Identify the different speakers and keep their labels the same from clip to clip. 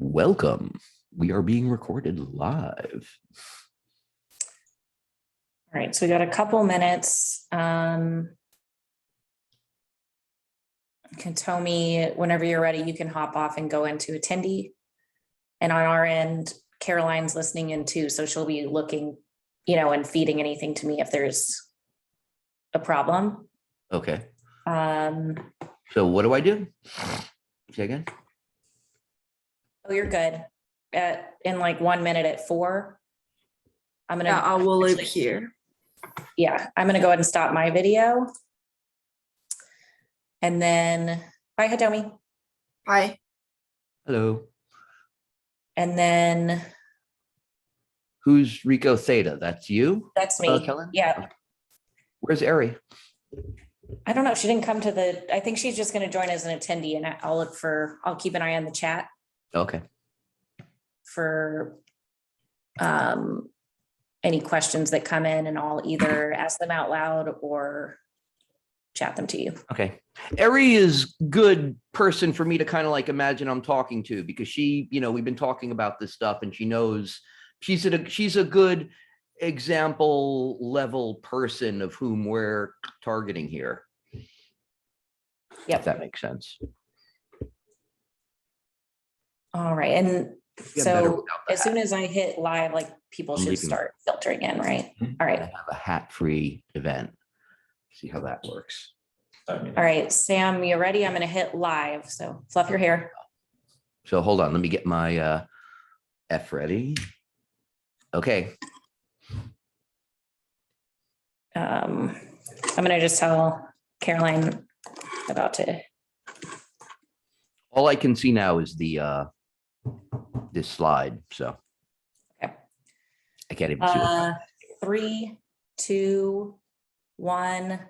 Speaker 1: Welcome. We are being recorded live.
Speaker 2: All right, so we got a couple minutes. Can tell me whenever you're ready, you can hop off and go into attendee. And on our end, Caroline's listening in too, so she'll be looking, and feeding anything to me if there's a problem.
Speaker 1: Okay. So what do I do? Say again?
Speaker 2: Oh, you're good. In like 1 minute at 4. I'm gonna.
Speaker 3: I will live here.
Speaker 2: Yeah, I'm gonna go ahead and stop my video. And then, bye, Hitomi.
Speaker 3: Hi.
Speaker 1: Hello.
Speaker 2: And then.
Speaker 1: Who's RICOH Theta? That's you?
Speaker 2: That's me.
Speaker 1: Kellen?
Speaker 2: Yeah.
Speaker 1: Okay. Where's Ari?
Speaker 2: I don't know. She didn't come to I think she's just going to join as an attendee, and I'll keep an eye on the chat.
Speaker 1: Okay.
Speaker 2: For any questions that come in, and I'll either ask them out loud or chat them to you.
Speaker 1: Okay. Ari is good person for me to kind of like imagine I'm talking to, because she, we've been talking about this stuff and she knows she's a good example level person of whom we're targeting here.
Speaker 2: Yep.
Speaker 1: If that makes sense.
Speaker 2: All right. And
Speaker 1: Get
Speaker 2: so as soon as I hit live, like people should start filtering in, right? All right.
Speaker 1: I have a hat-free event. See how that works.
Speaker 2: All right, Sam, you ready? I'm going to hit live. So fluff your hair.
Speaker 1: So hold on. Let me get my F ready. Okay.
Speaker 2: I'm going to just tell Caroline about to.
Speaker 1: All I can see now is the this slide. So
Speaker 2: Okay.
Speaker 1: I can't even see.
Speaker 2: 3, 2, 1.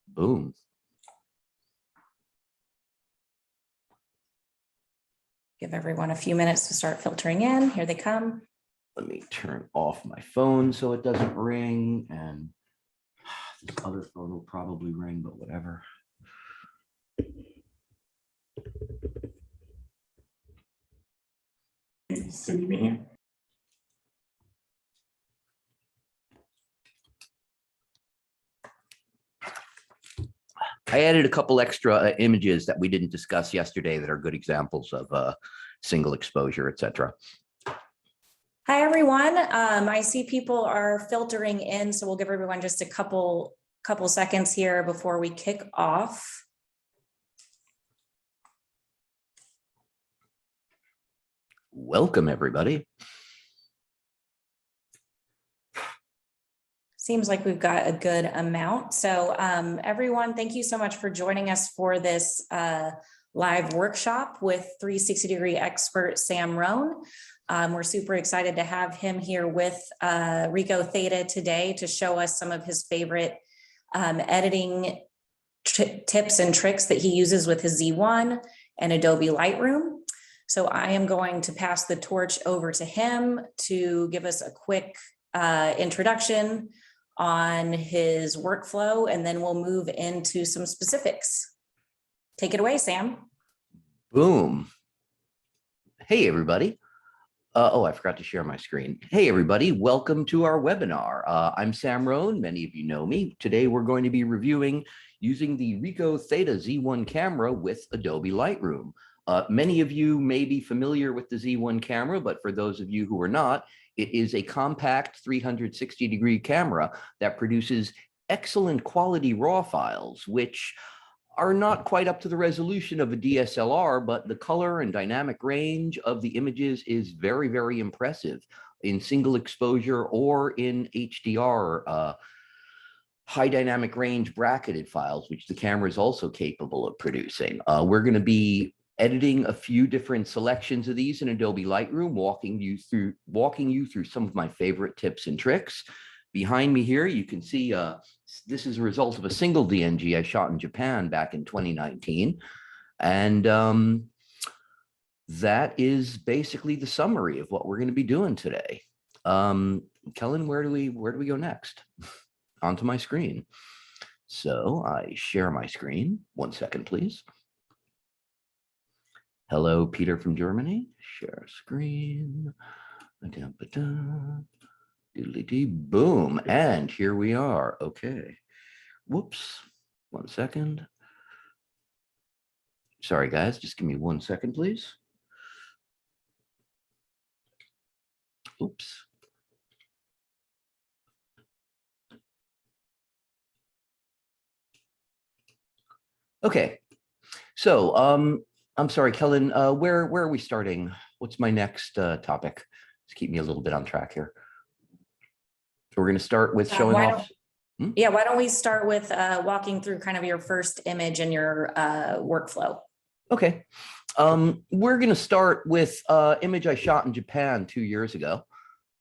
Speaker 1: Boom.
Speaker 2: Give everyone a few minutes to start filtering in. Here they come.
Speaker 1: Let me turn off my phone so it doesn't ring, and this other phone will probably ring, but whatever.
Speaker 4: See me?
Speaker 1: I added a couple extra images that we didn't discuss yesterday that are good examples of single exposure, etc.
Speaker 2: Hi, everyone. I see people are filtering in, so we'll give everyone just a couple seconds here before we kick off.
Speaker 1: Welcome, everybody.
Speaker 2: Seems like we've got a good amount. So everyone, thank you so much for joining us for this live workshop with 360-degree expert Sam Rohn. We're super excited to have him here with RICOH Theta today to show us some of his favorite editing tips and tricks that he uses with his Z1 and Adobe Lightroom. So I am going to pass the torch over to him to give us a quick introduction on his workflow, and then we'll move into some specifics. Take it away, Sam.
Speaker 1: Boom. Hey, everybody. Oh, I forgot to share my screen. Hey, everybody. Welcome to our webinar. I'm Sam Rohn. Many of you know me. Today, we're going to be reviewing using the RICOH Theta Z1 camera with Adobe Lightroom. Many of you may be familiar with the Z1 camera, but for those of you who are not, it is a compact 360-degree camera that produces excellent quality RAW files, which are not quite up to the resolution of a DSLR, but the color and dynamic range of the images is very, very impressive in single exposure or in HDR, high dynamic range bracketed files, which the camera is also capable of producing. We're going to be editing a few different selections of these in Adobe Lightroom, walking you through some of my favorite tips and tricks. Behind me here, you can see this is a result of a single DNG I shot in Japan back in 2019. And that is basically the summary of what we're going to be doing today. Kellen, where do we go next? Onto my screen. So I share my screen. 1 second, please. Hello, Peter from Germany. Share screen. Doodly-dee, boom. And here we are. Okay. Whoops. 1 second. Sorry, guys. Just give me 1 second, please. Oops. Okay. So, I'm sorry, Kellen, where are we starting? What's my next topic? Just keep me a little bit on track here. We're going to start with showing off.
Speaker 2: Yeah, why don't we start with walking through kind of your first image and your workflow? Okay.
Speaker 1: We're going to start with image I shot in Japan 2 years ago,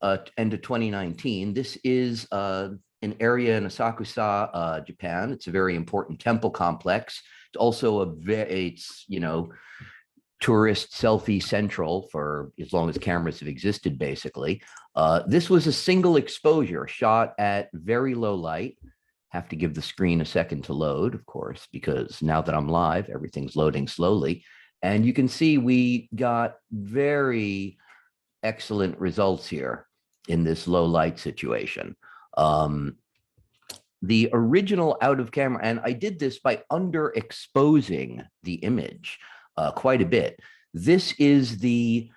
Speaker 1: end of 2019. This is an area in Asakusa, Japan. It's a very important temple complex. It's also it's, you know, tourist selfie central for as long as cameras have existed, basically. This was a single exposure shot at very low light. Have to give the screen a second to load, of course, because now that I'm live, everything's loading slowly. And you can see we got very excellent results here in this low light situation. The original out of camera, and I did this by underexposing the image quite a bit. This is the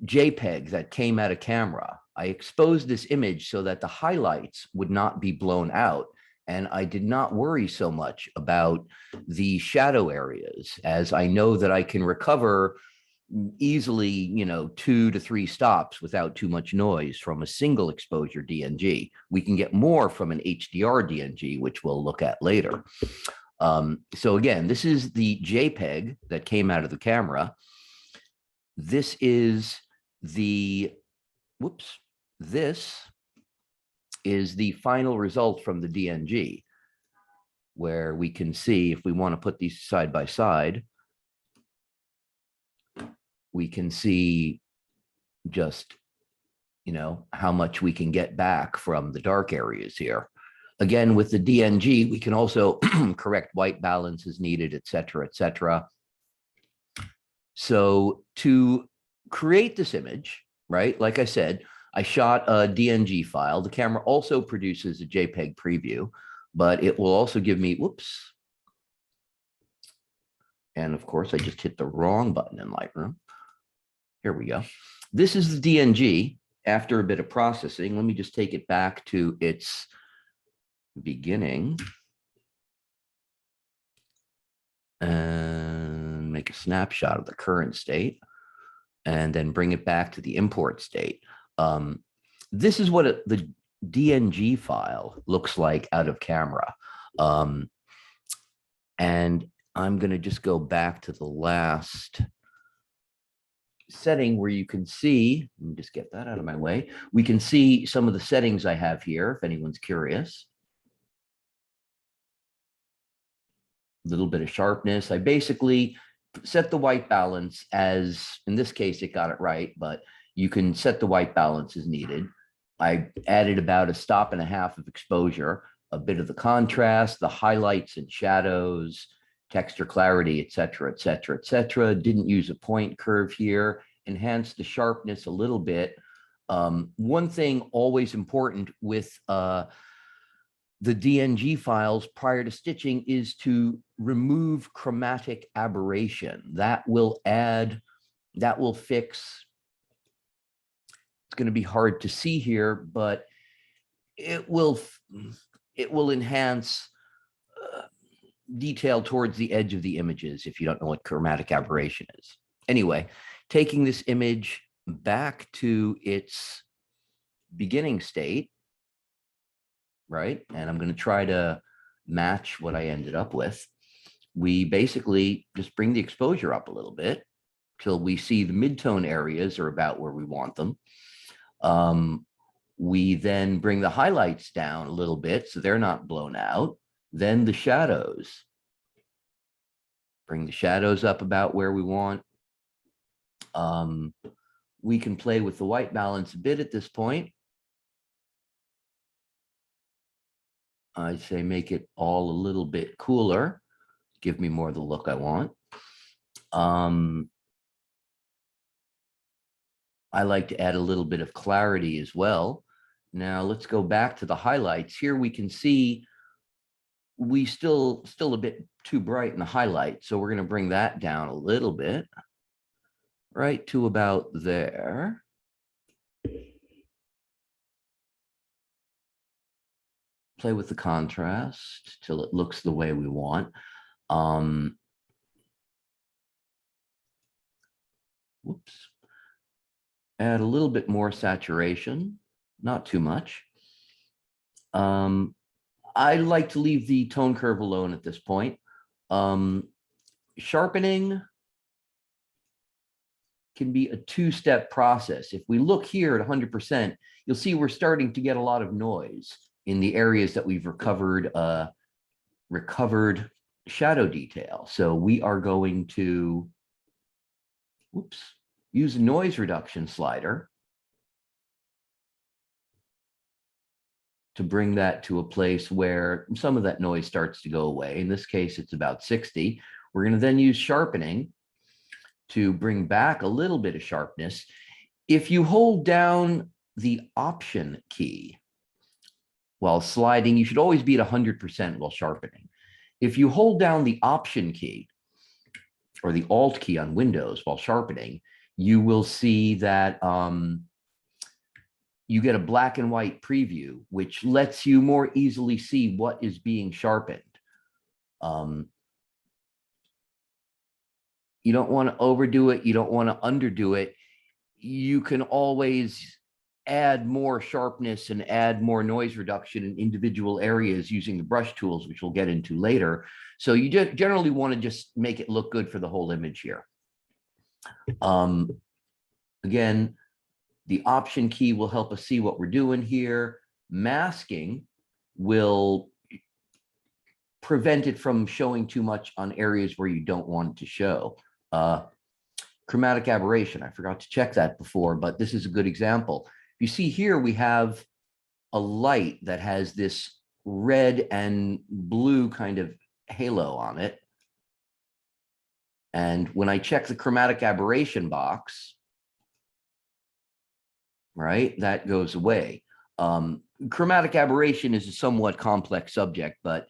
Speaker 1: JPEG that came out of camera. I exposed this image so that the highlights would not be blown out. And I did not worry so much about the shadow areas, as I know that I can recover easily, you know, 2 to 3 stops without too much noise from a single exposure DNG. We can get more from an HDR DNG, which we'll look at later. So again, this is the JPEG that came out of the camera. This is the, whoops, this is the final result from the DNG, where we can see, if we want to put these side by side, we can see just, you know, how much we can get back from the dark areas here. Again, with the DNG, we can also correct white balance as needed, et cetera, et cetera. So to create this image, right, like I said, I shot a DNG file. The camera also produces a JPEG preview, but it will also give me, whoops. And of course, I just hit the wrong button in Lightroom. Here we go. This is the DNG after a bit of processing. Let me just take it back to its beginning and make a snapshot of the current state and then bring it back to the import state. This is what the DNG file looks like out of camera. And I'm going to just go back to the last setting where you can see, let me just get that out of my way. We can see some of the settings I have here, if anyone's curious. A little bit of sharpness. I basically set the white balance as, in this case, it got it right, but you can set the white balance as needed. I added about 1.5 stops of exposure, a bit of the contrast, the highlights and shadows, texture clarity, et cetera, et cetera, et cetera. Didn't use a point curve here, enhanced the sharpness a little bit. One thing always important with the DNG files prior to stitching is to remove chromatic aberration. That will fix, it's going to be hard to see here, but it will enhance detail towards the edge of the images if you don't know what chromatic aberration is. Anyway, taking this image back to its beginning state, right? And I'm going to try to match what I ended up with. We basically just bring the exposure up a little bit till we see the mid-tone areas are about where we want them. We then bring the highlights down a little bit so they're not blown out. Then the shadows. Bring the shadows up about where we want. We can play with the white balance a bit at this point. I'd say make it all a little bit cooler. Give me more of the look I want. I like to add a little bit of clarity as well. Now let's go back to the highlights. Here we can see we still a bit too bright in the highlight. So we're going to bring that down a little bit, right to about there. Play with the contrast till it looks the way we want. Whoops. Add a little bit more saturation, not too much. I like to leave the tone curve alone at this point. Sharpening can be a two-step process. If we look here at 100%, you'll see we're starting to get a lot of noise in the areas that we've recovered shadow detail. So we are going to, use a noise reduction slider to bring that to a place where some of that noise starts to go away. In this case, it's about 60. We're going to then use sharpening to bring back a little bit of sharpness. If you hold down the Option key while sliding, you should always be at 100% while sharpening. If you hold down the Option key or the Alt key on Windows while sharpening, you will see that you get a black and white preview, which lets you more easily see what is being sharpened. You don't want to overdo it. You don't want to underdo it. You can always add more sharpness and add more noise reduction in individual areas using the brush tools, which we'll get into later. So you generally want to just make it look good for the whole image here. Again, the Option key will help us see what we're doing here. Masking will prevent it from showing too much on areas where you don't want it to show. Chromatic aberration, I forgot to check that before, but this is a good example. You see here we have a light that has this red and blue kind of halo on it. And when I check the chromatic aberration box, right, that goes away. Chromatic aberration is a somewhat complex subject, but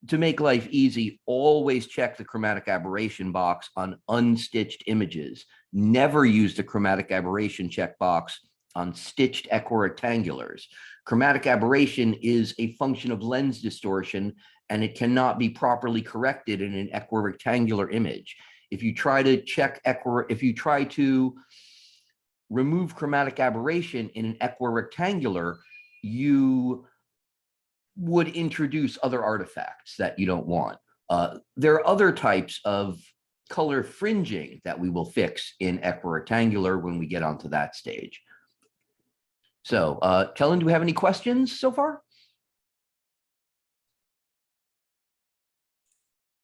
Speaker 1: to make life easy, always check the chromatic aberration box on unstitched images. Never use the chromatic aberration checkbox on stitched equirectangulars. Chromatic aberration is a function of lens distortion, and it cannot be properly corrected in an equirectangular image. If you try to remove chromatic aberration in an equirectangular, you would introduce other artifacts that you don't want. There are other types of color fringing that we will fix in equirectangular when we get onto that stage. So, Kellen, do we have any questions so far?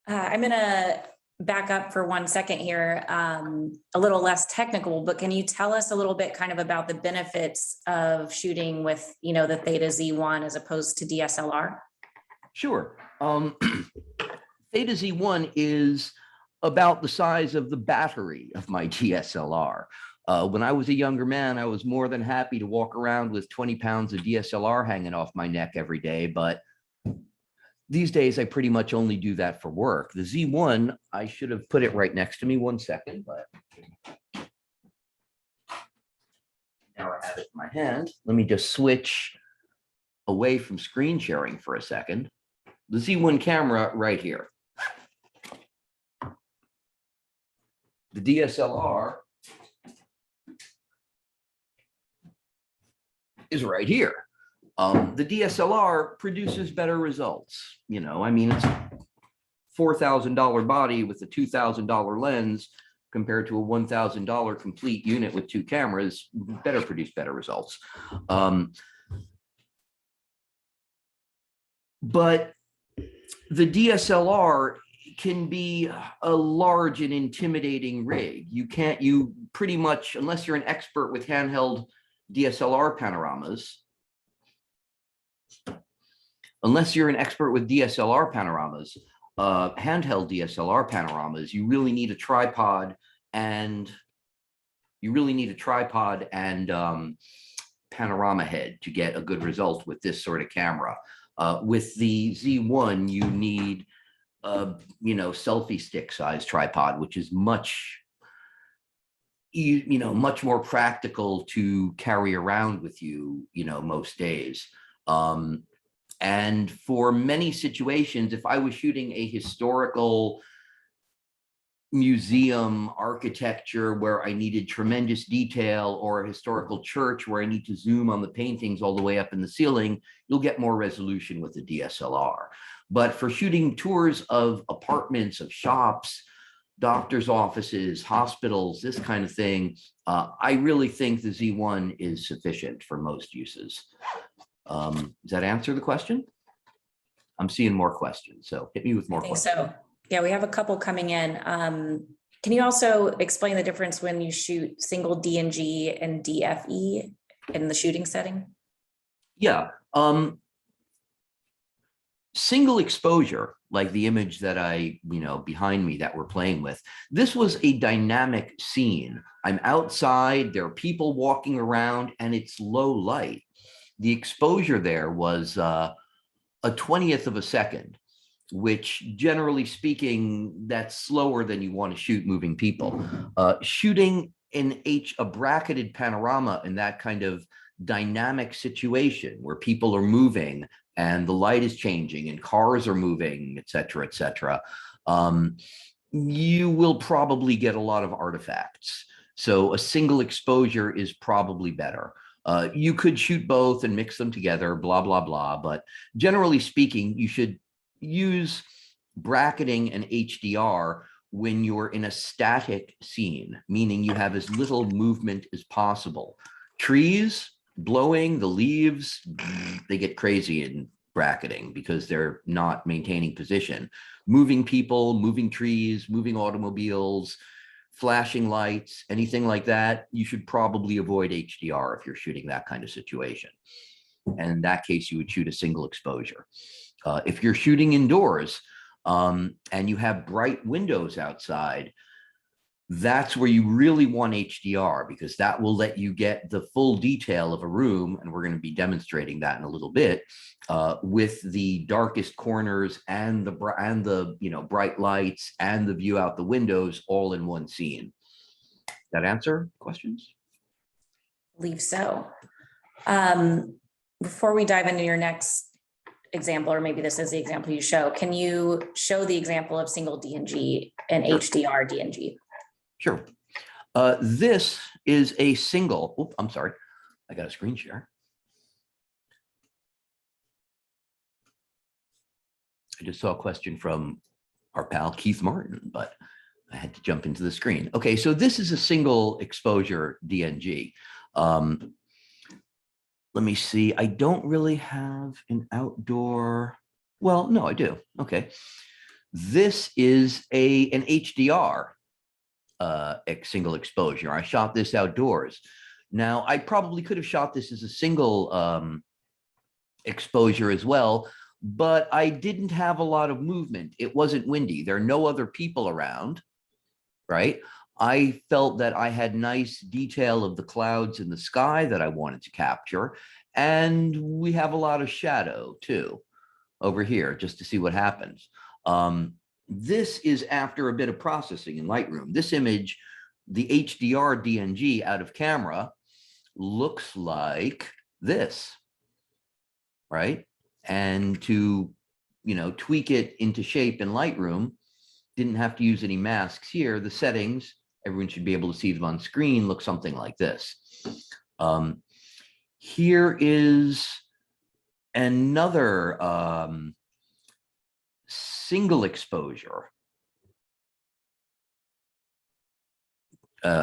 Speaker 2: I'm going to back up for 1 second here, a little less technical, but can you tell us a little bit kind of about the benefits of shooting with, you know, the Theta Z1 as opposed to DSLR?
Speaker 1: Sure. Theta Z1 is about the size of the battery of my DSLR. When I was a younger man, I was more than happy to walk around with 20 pounds of DSLR hanging off my neck every day, but these days, I pretty much only do that for work. The Z1, I should have put it right next to me 1 second, but now I have it in my hand. Let me just switch away from screen sharing for a second. The Z1 camera right here. The DSLR is right here. The DSLR produces better results. You know, I mean, it's $4,000 body with a $2,000 lens compared to a $1,000 complete unit with 2 cameras, produce better results. But the DSLR can be a large and intimidating rig. You pretty much, unless you're an expert with handheld DSLR panoramas, handheld DSLR panoramas, you really need a tripod and you really need a tripod and panorama head to get a good result with this sort of camera. With the Z1, you need selfie stick size tripod, which is much more practical to carry around with you, most days. And for many situations, if I was shooting a historical museum architecture where I needed tremendous detail, or a historical church where I need to zoom on the paintings all the way up in the ceiling, you'll get more resolution with the DSLR. But for shooting tours of apartments, of shops, doctors' offices, hospitals, this kind of thing, I really think the Z1 is sufficient for most uses. Does that answer the question? I'm seeing more questions, so hit me with more questions.
Speaker 2: So, yeah, we have a couple coming in. Can you also explain the difference when you shoot single Dng and DFE in the shooting setting?
Speaker 1: Yeah. Single exposure, like the image that behind me that we're playing with, this was a dynamic scene. I'm outside, there are people walking around, and it's low light. The exposure there was a 20th of a second, which generally speaking, that's slower than you want to shoot moving people. Shooting in a bracketed panorama in that kind of dynamic situation where people are moving and the light is changing and cars are moving, et cetera, you will probably get a lot of artifacts. So a single exposure is probably better. You could shoot both and mix them together, blah, blah, blah. But generally speaking, you should use bracketing and HDR when you're in a static scene, meaning you have as little movement as possible. Trees blowing, the leaves, they get crazy in bracketing because they're not maintaining position. Moving people, moving trees, moving automobiles, flashing lights, anything like that, you should probably avoid HDR if you're shooting that kind of situation. And in that case, you would shoot a single exposure. If you're shooting indoors and you have bright windows outside, that's where you really want HDR, because that will let you get the full detail of a room. And we're going to be demonstrating that in a little bit with the darkest corners and the bright lights and the view out the windows all in one scene. That answer questions?
Speaker 2: I believe so. Before we dive into your next example, or maybe this is the example you show, can you show the example of single Dng and Hdr Dng?
Speaker 1: Sure. This is a single, I'm sorry, I got a screen share. I just saw a question from our pal Keith Martin, but I had to jump into the screen. Okay, so this is a single exposure DNG. Let me see, I don't really have an outdoor, well, no, I do, okay. This is an HDR single exposure. I shot this outdoors. Now, I probably could have shot this as a single exposure as well, but I didn't have a lot of movement. It wasn't windy. There are no other people around, right? I felt that I had nice detail of the clouds in the sky that I wanted to capture. And we have a lot of shadow too over here, just to see what happens. This is after a bit of processing in Lightroom. This image, the Hdr Dng out of camera, looks like this, right? And to, tweak it into shape in Lightroom, didn't have to use any masks here. The settings, everyone should be able to see them on screen, look something like this. Here is another single exposure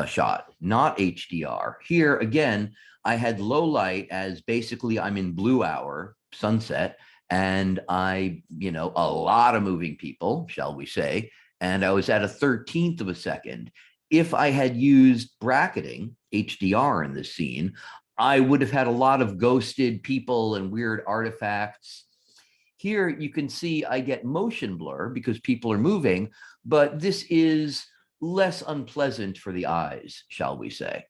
Speaker 1: shot, not HDR. Here again, I had low light, as basically I'm in blue hour, sunset, and a lot of moving people, shall we say, and I was at a 13th of a second. If I had used bracketing, HDR in this scene, I would have had a lot of ghosted people and weird artifacts. Here you can see I get motion blur because people are moving, but this is less unpleasant for the eyes, shall we say.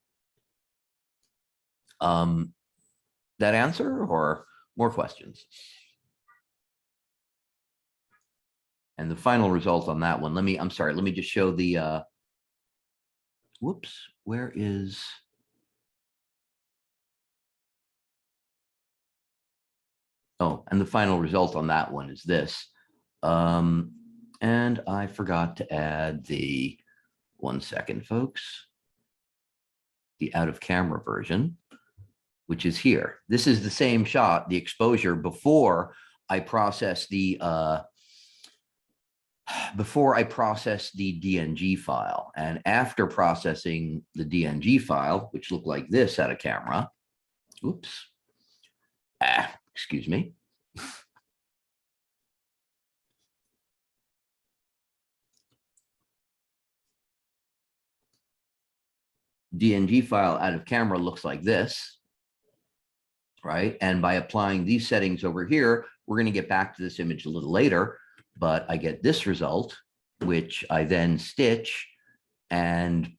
Speaker 1: That answer or more questions? And the final result on that one, I'm sorry, let me just show the, whoops, where is, oh, and the final result on that one is this. And I forgot to add the, 1 second, folks, the out of camera version, which is here. This is the same shot, the exposure before I process the DNG file. And after processing the DNG file, which looked like this out of camera, oops, excuse me. DNG file out of camera looks like this, right? And by applying these settings over here, we're going to get back to this image a little later, but I get this result, which I then stitch and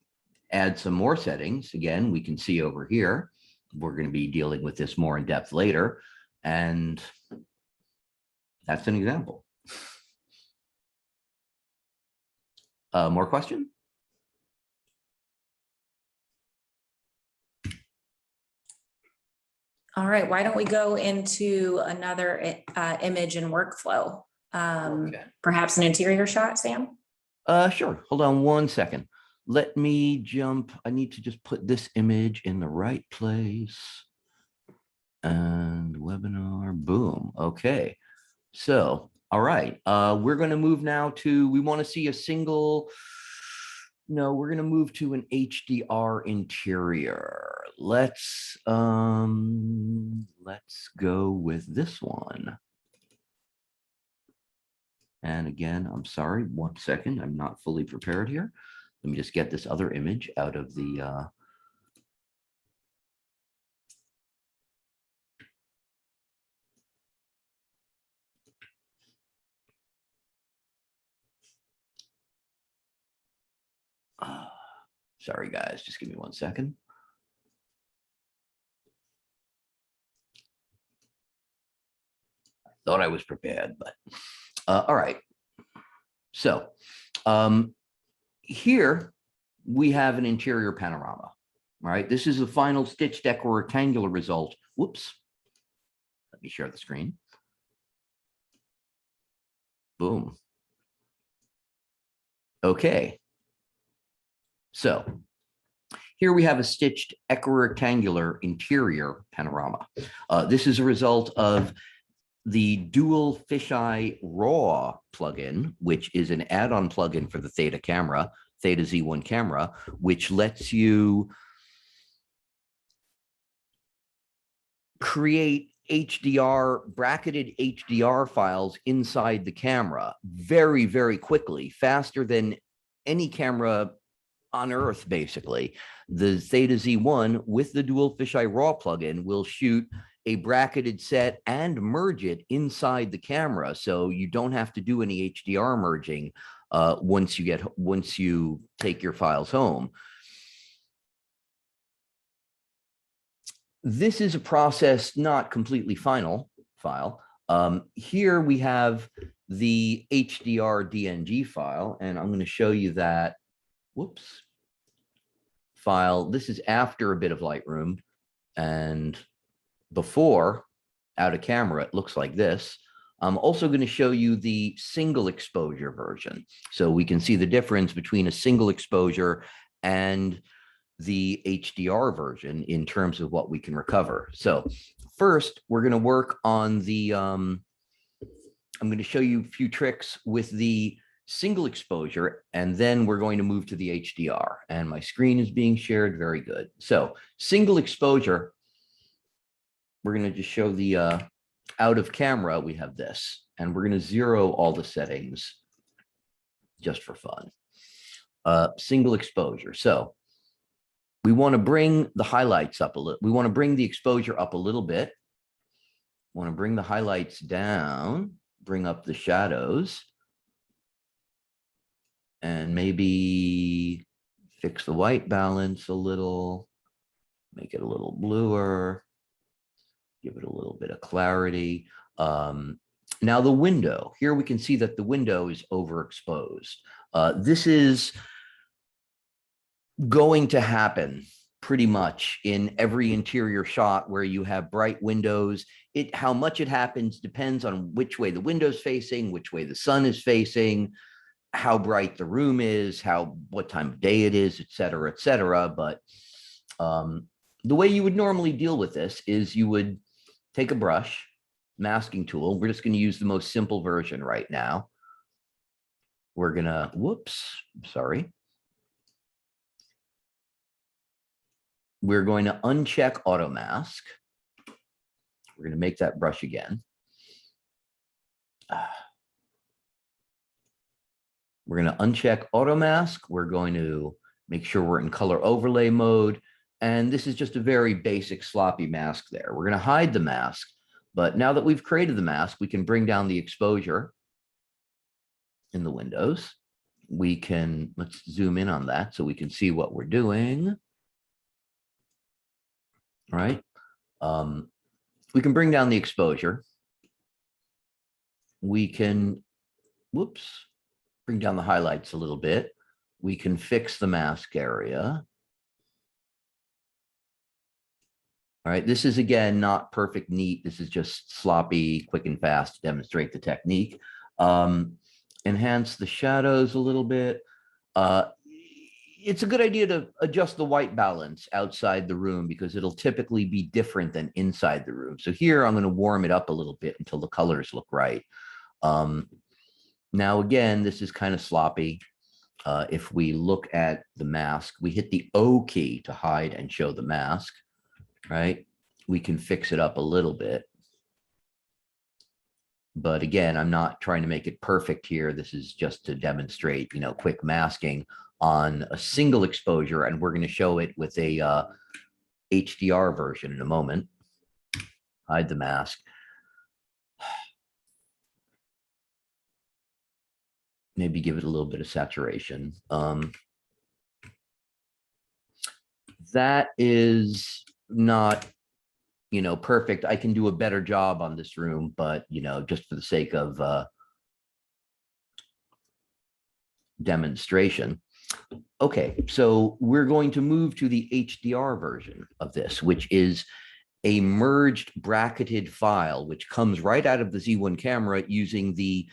Speaker 1: add some more settings. Again, we can see over here, we're going to be dealing with this more in depth later. And that's an example. More question?
Speaker 2: All right, why don't we go into another image and workflow?
Speaker 1: Okay.
Speaker 2: Perhaps an interior shot, Sam?
Speaker 1: Sure. Hold on 1 second. Let me jump. I need to just put this image in the right place. And webinar, boom. Okay. So, all right. We're going to move now to, we want to see a single, no, we're going to move to an HDR interior. Let's go with this one. And again, I'm sorry, 1 second, I'm not fully prepared here. Let me just get this other image out of the sorry guys, just give me 1 second. Thought I was prepared, but all right. So here we have an interior panorama. All right, this is the final stitched equirectangular result. Whoops. Let me share the screen. Boom. Okay. So here we have a stitched equirectangular interior panorama. This is a result of the dual fisheye raw plugin, which is an add-on plugin for the Theta camera, Theta Z1 camera, which lets you create bracketed HDR files inside the camera very, very quickly, faster than any camera on Earth, basically. The Theta Z1 with the dual fisheye raw plugin will shoot a bracketed set and merge it inside the camera, so you don't have to do any HDR merging once you take your files home. This is a process not completely final file. Here we have the Hdr Dng file, and I'm going to show you that. Whoops. File. This is after a bit of Lightroom, and before out of camera, it looks like this. I'm also going to show you the single exposure version, so we can see the difference between a single exposure and the HDR version in terms of what we can recover. So first, we're going to work on the, I'm going to show you a few tricks with the single exposure, and then we're going to move to the HDR. And my screen is being shared. Very good. So single exposure, we're going to just show the out of camera, we have this, and we're going to zero all the settings just for fun. Single exposure. So we want to bring the highlights up a little. We want to bring the exposure up a little bit. Want to bring the highlights down, bring up the shadows, and maybe fix the white balance a little. Make it a little bluer, give it a little bit of clarity. Now the window, here we can see that the window is overexposed. This is going to happen pretty much in every interior shot where you have bright windows. How much it happens depends on which way the window's facing, which way the sun is facing, how bright the room is, what time of day it is, et cetera, et cetera. But the way you would normally deal with this is you would take a brush, masking tool. We're just going to use the most simple version right now. We're going to, we're going to uncheck auto mask. We're going to make that brush again. We're going to uncheck auto mask. We're going to make sure we're in color overlay mode. And this is just a very basic sloppy mask there. We're going to hide the mask. But now that we've created the mask, we can bring down the exposure in the windows. We can, let's zoom in on that so we can see what we're doing. All right. We can bring down the exposure. We can, bring down the highlights a little bit. We can fix the mask area. All right, this is again, not perfect, neat. This is just sloppy, quick and fast to demonstrate the technique. Enhance the shadows a little bit. It's a good idea to adjust the white balance outside the room because it'll typically be different than inside the room. So here I'm going to warm it up a little bit until the colors look right. Now, again, this is kind of sloppy. If we look at the mask, we hit the O key to hide and show the mask, right? We can fix it up a little bit. But again, I'm not trying to make it perfect here. This is just to demonstrate, quick masking on a single exposure. And we're going to show it with a HDR version in a moment. Hide the mask. Maybe give it a little bit of saturation. That is not, perfect. I can do a better job on this room, but, just for the sake of demonstration. Okay, so we're going to move to the HDR version of this, which is a merged bracketed file, which comes right out of the Z1 camera using the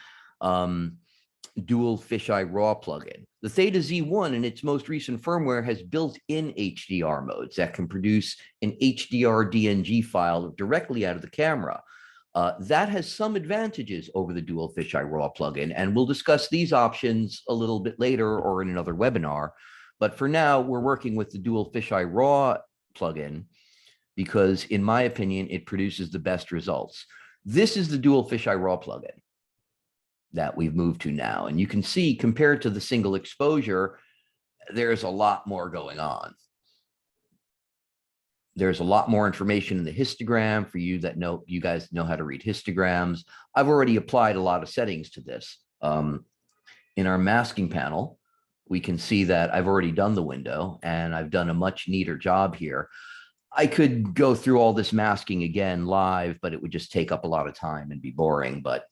Speaker 1: dual fisheye raw plugin. The Theta Z1 in its most recent firmware has built-in HDR modes that can produce an Hdr Dng file directly out of the camera. That has some advantages over the dual fisheye raw plugin, and we'll discuss these options a little bit later or in another webinar. But for now, we're working with the dual fisheye raw plugin because, in my opinion, it produces the best results. This is the dual fisheye raw plugin that we've moved to now. And you can see, compared to the single exposure, there's a lot more going on. There's a lot more information in the histogram for you that you guys know how to read histograms. I've already applied a lot of settings to this. In our masking panel, we can see that I've already done the window and I've done a much neater job here. I could go through all this masking again live, but it would just take up a lot of time and be boring, but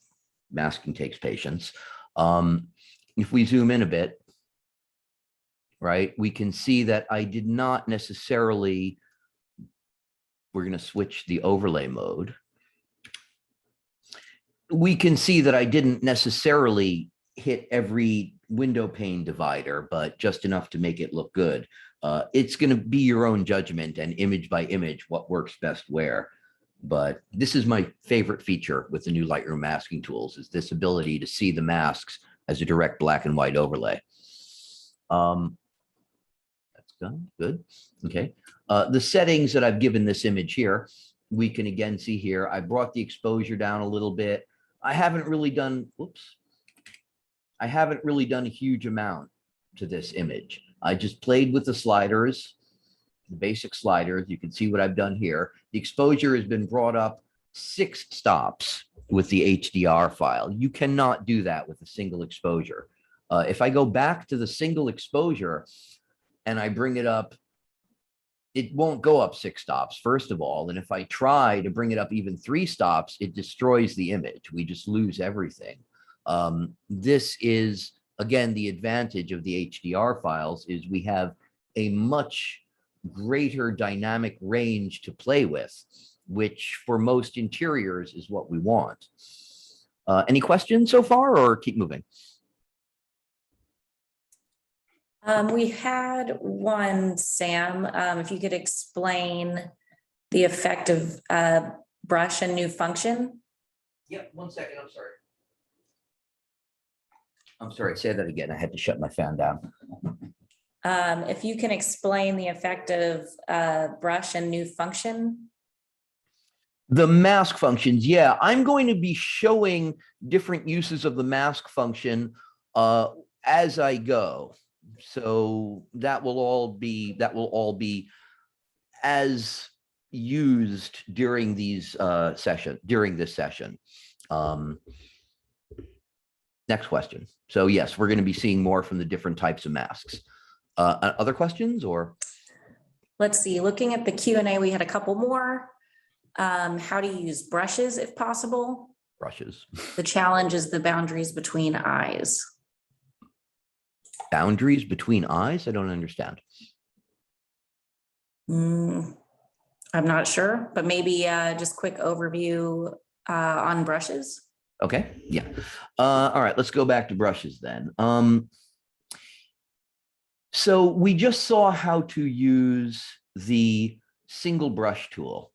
Speaker 1: masking takes patience. If we zoom in a bit, right, we can see that I did not necessarily, we're going to switch the overlay mode. We can see that I didn't necessarily hit every window pane divider, but just enough to make it look good. It's going to be your own judgment and image by image what works best where. But this is my favorite feature with the new Lightroom masking tools, is this ability to see the masks as a direct black and white overlay. That's done. Good. Okay. The settings that I've given this image here, we can again see here, I brought the exposure down a little bit. I haven't really done a huge amount to this image. I just played with the sliders, the basic sliders. You can see what I've done here. The exposure has been brought up 6 stops with the HDR file. You cannot do that with a single exposure. If I go back to the single exposure and I bring it up it won't go up 6 stops, first of all. And if I try to bring it up even 3 stops, it destroys the image. We just lose everything. This is, again, the advantage of the HDR files is we have a much greater dynamic range to play with, which for most interiors is what we want. Any questions so far, or keep moving?
Speaker 2: We had one, Sam, if you could explain the effect of brush and new function.
Speaker 1: Yep, 1 second, I'm sorry. I'm sorry, say that again. I had to shut my fan down.
Speaker 2: If you can explain the effect of brush and new function.
Speaker 1: The mask functions, yeah, I'm going to be showing different uses of the mask function as I go. So that will all be as used during these this session. Next question. So yes, we're going to be seeing more from the different types of masks. Other questions, or?
Speaker 2: Let's see, looking at the Q&A, we had a couple more. How to use brushes if possible.
Speaker 1: Brushes.
Speaker 2: The challenge is the boundaries between eyes.
Speaker 1: Boundaries between eyes? I don't understand.
Speaker 2: I'm not sure, but maybe just quick overview on brushes.
Speaker 1: Okay, yeah. All right, let's go back to brushes then. So we just saw how to use the single brush tool,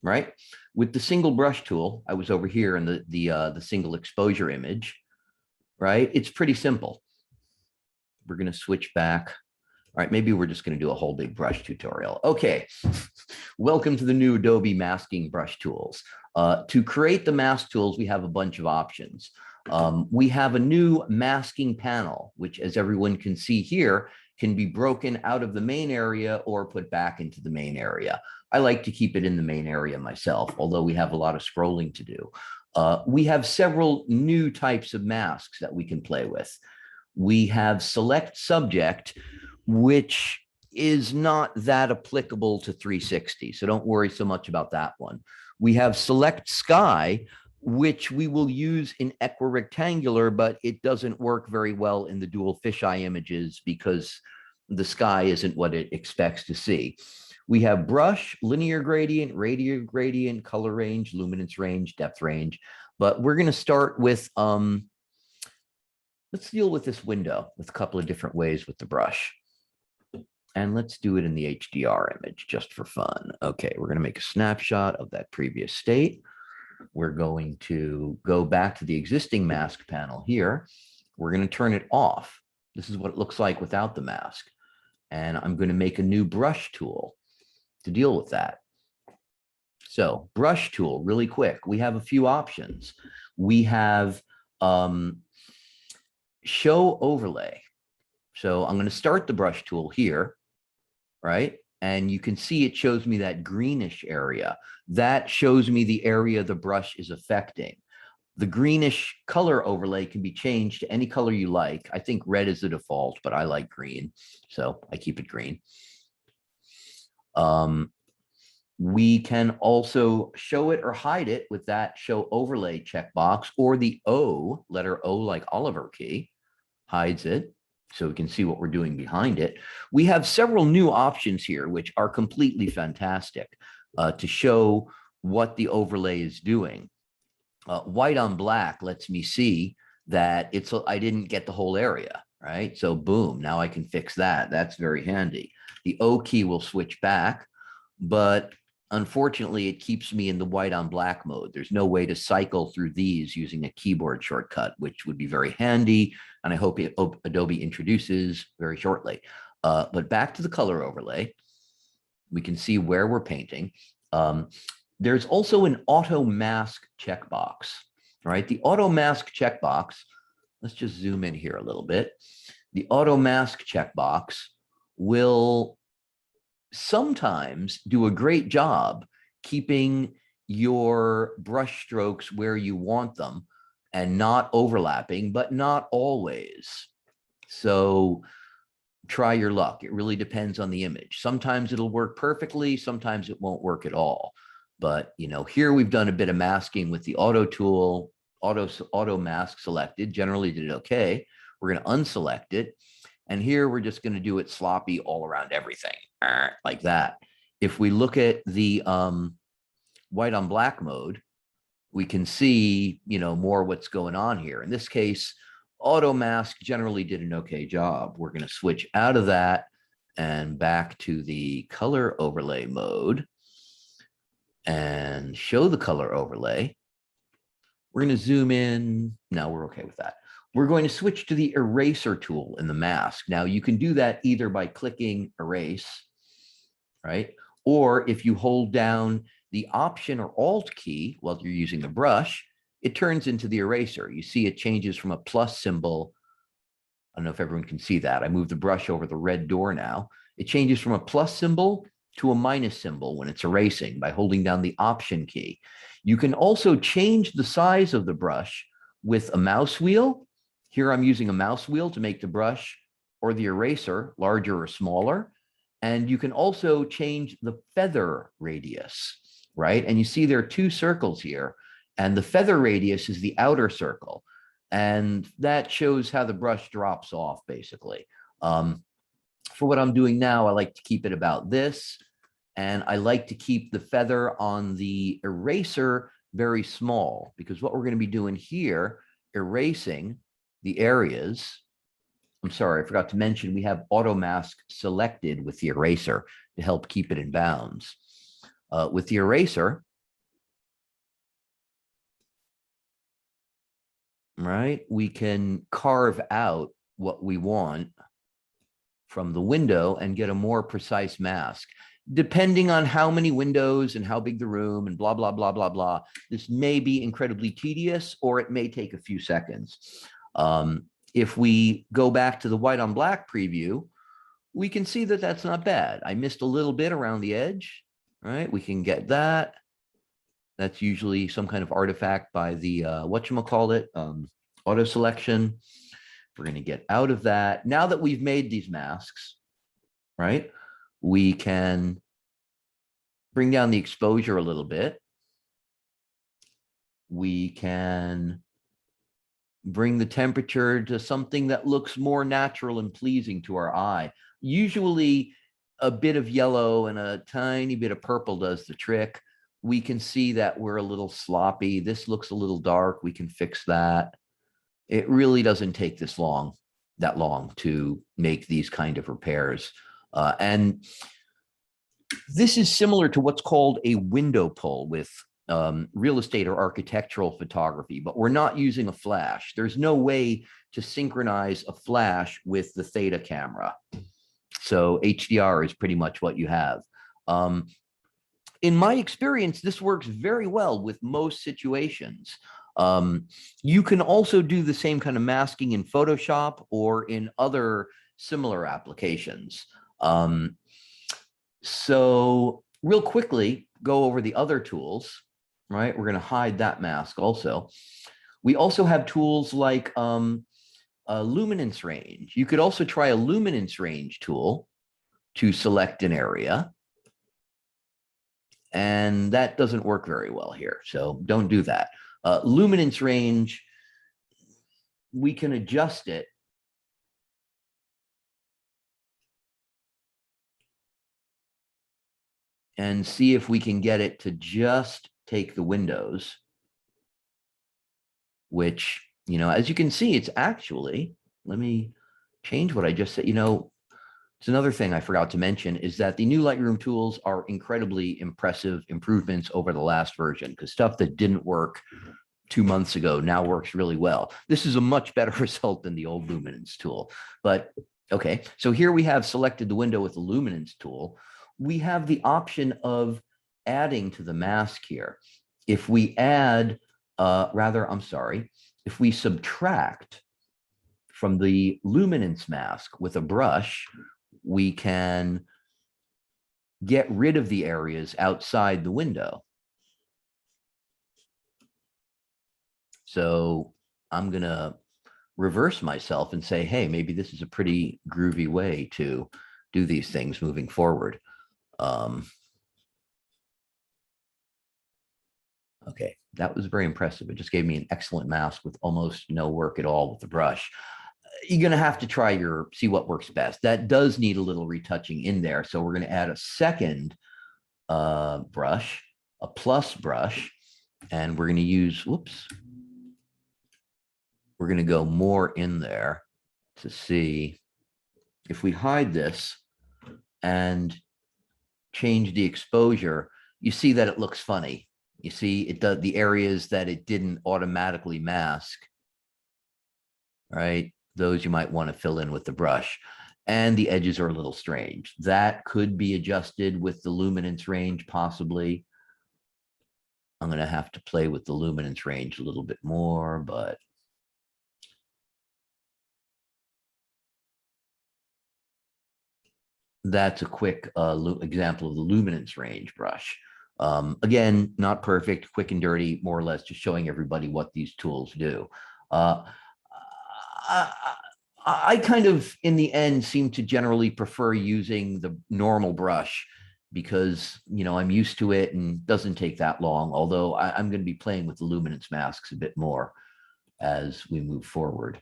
Speaker 1: right? With the single brush tool, I was over here in the single exposure image, right? It's pretty simple. We're going to switch back. All right, maybe we're just going to do a whole big brush tutorial. Okay, welcome to the new Adobe masking brush tools. To create the mask tools, we have a bunch of options. We have a new masking panel, which, as everyone can see here, can be broken out of the main area or put back into the main area. I like to keep it in the main area myself, although we have a lot of scrolling to do. We have several new types of masks that we can play with. We have select subject, which is not that applicable to 360, so don't worry so much about that one. We have select sky, which we will use in equirectangular, but it doesn't work very well in the dual fisheye images because the sky isn't what it expects to see. We have brush, linear gradient, radial gradient, color range, luminance range, depth range, but we're going to start with, let's deal with this window with a couple of different ways with the brush. And let's do it in the HDR image just for fun. Okay, we're going to make a snapshot of that previous state. We're going to go back to the existing mask panel here. We're going to turn it off. This is what it looks like without the mask. And I'm going to make a new brush tool to deal with that. So brush tool, really quick. We have a few options. We have show overlay. So I'm going to start the brush tool here, right? And you can see it shows me that greenish area. That shows me the area the brush is affecting. The greenish color overlay can be changed to any color you like. I think red is the default, but I like green, so I keep it green. We can also show it or hide it with that show overlay checkbox, or the O, letter O like Oliver key, hides it, so we can see what we're doing behind it. We have several new options here, which are completely fantastic to show what the overlay is doing. White on black lets me see that I didn't get the whole area, right? So boom, now I can fix that. That's very handy. The O key will switch back, but unfortunately, it keeps me in the white on black mode. There's no way to cycle through these using a keyboard shortcut, which would be very handy, and I hope Adobe introduces very shortly. But back to the color overlay, we can see where we're painting. There's also an auto mask checkbox, right? The auto mask checkbox, let's just zoom in here a little bit. The auto mask checkbox will sometimes do a great job keeping your brush strokes where you want them and not overlapping, but not always. So try your luck. It really depends on the image. Sometimes it'll work perfectly. Sometimes it won't work at all. But, you know, here we've done a bit of masking with the auto tool, auto mask selected, generally did it okay. We're going to unselect it. And here we're just going to do it sloppy all around everything like that. If we look at the white on black mode, we can see, you know, more what's going on here. In this case, auto mask generally did an okay job. We're going to switch out of that and back to the color overlay mode and show the color overlay. We're going to zoom in. No, we're okay with that. We're going to switch to the eraser tool in the mask. Now you can do that either by clicking erase, right? Or if you hold down the Option or Alt key while you're using the brush, it turns into the eraser. You see it changes from a plus symbol. I don't know if everyone can see that. I moved the brush over the red door now. It changes from a plus symbol to a minus symbol when it's erasing by holding down the Option key. You can also change the size of the brush with a mouse wheel. Here I'm using a mouse wheel to make the brush or the eraser larger or smaller. And you can also change the feather radius, right? And you see there are two circles here, and the feather radius is the outer circle. And that shows how the brush drops off, basically. For what I'm doing now, I like to keep it about this. And I like to keep the feather on the eraser very small, because what we're going to be doing here, erasing the areas. I'm sorry, I forgot to mention we have auto mask selected with the eraser to help keep it in bounds. With the eraser, right, we can carve out what we want from the window and get a more precise mask. Depending on how many windows and how big the room and blah, blah, blah, blah, blah, this may be incredibly tedious, or it may take a few seconds. If we go back to the white on black preview, we can see that that's not bad. I missed a little bit around the edge, right? We can get that. That's usually some kind of artifact by the, whatchamacallit, auto selection. We're going to get out of that. Now that we've made these masks, right, we can bring down the exposure a little bit. We can bring the temperature to something that looks more natural and pleasing to our eye. Usually a bit of yellow and a tiny bit of purple does the trick. We can see that we're a little sloppy. This looks a little dark. We can fix that. It really doesn't take that long to make these kind of repairs. And this is similar to what's called a window pull with real estate or architectural photography, but we're not using a flash. There's no way to synchronize a flash with the Theta camera. So HDR is pretty much what you have. In my experience, this works very well with most situations. You can also do the same kind of masking in Photoshop or in other similar applications. So real quickly, go over the other tools, right? We're going to hide that mask also. We also have tools like a Luminance Range. You could also try a Luminance Range tool to select an area. And that doesn't work very well here, so don't do that. Luminance Range, we can adjust it and see if we can get it to just take the windows, which, you know, as you can see, it's actually, let me change what I just said. You know, it's another thing I forgot to mention is that the new Lightroom tools are incredibly impressive improvements over the last version, because stuff that didn't work 2 months ago now works really well. This is a much better result than the old Luminance tool. But okay, so here we have selected the window with the Luminance tool. We have the option of adding to the mask here. If we add, if we subtract from the Luminance mask with a brush, we can get rid of the areas outside the window. So I'm going to reverse myself and say, hey, maybe this is a pretty groovy way to do these things moving forward. Okay, that was very impressive. It just gave me an excellent mask with almost no work at all with the brush. You're going to have to try see what works best. That does need a little retouching in there. So we're going to add a second brush, a plus brush, and we're going to use, whoops, we're going to go more in there to see if we hide this and change the exposure, you see that it looks funny. You see it does the areas that it didn't automatically mask, right? Those you might want to fill in with the brush. And the edges are a little strange. That could be adjusted with the luminance range, possibly. I'm going to have to play with the luminance range a little bit more, but that's a quick example of the luminance range brush. Again, not perfect, quick and dirty, more or less, just showing everybody what these tools do. I kind of, in the end, seem to generally prefer using the normal brush because, you know, I'm used to it and doesn't take that long, although I'm going to be playing with the luminance masks a bit more as we move forward.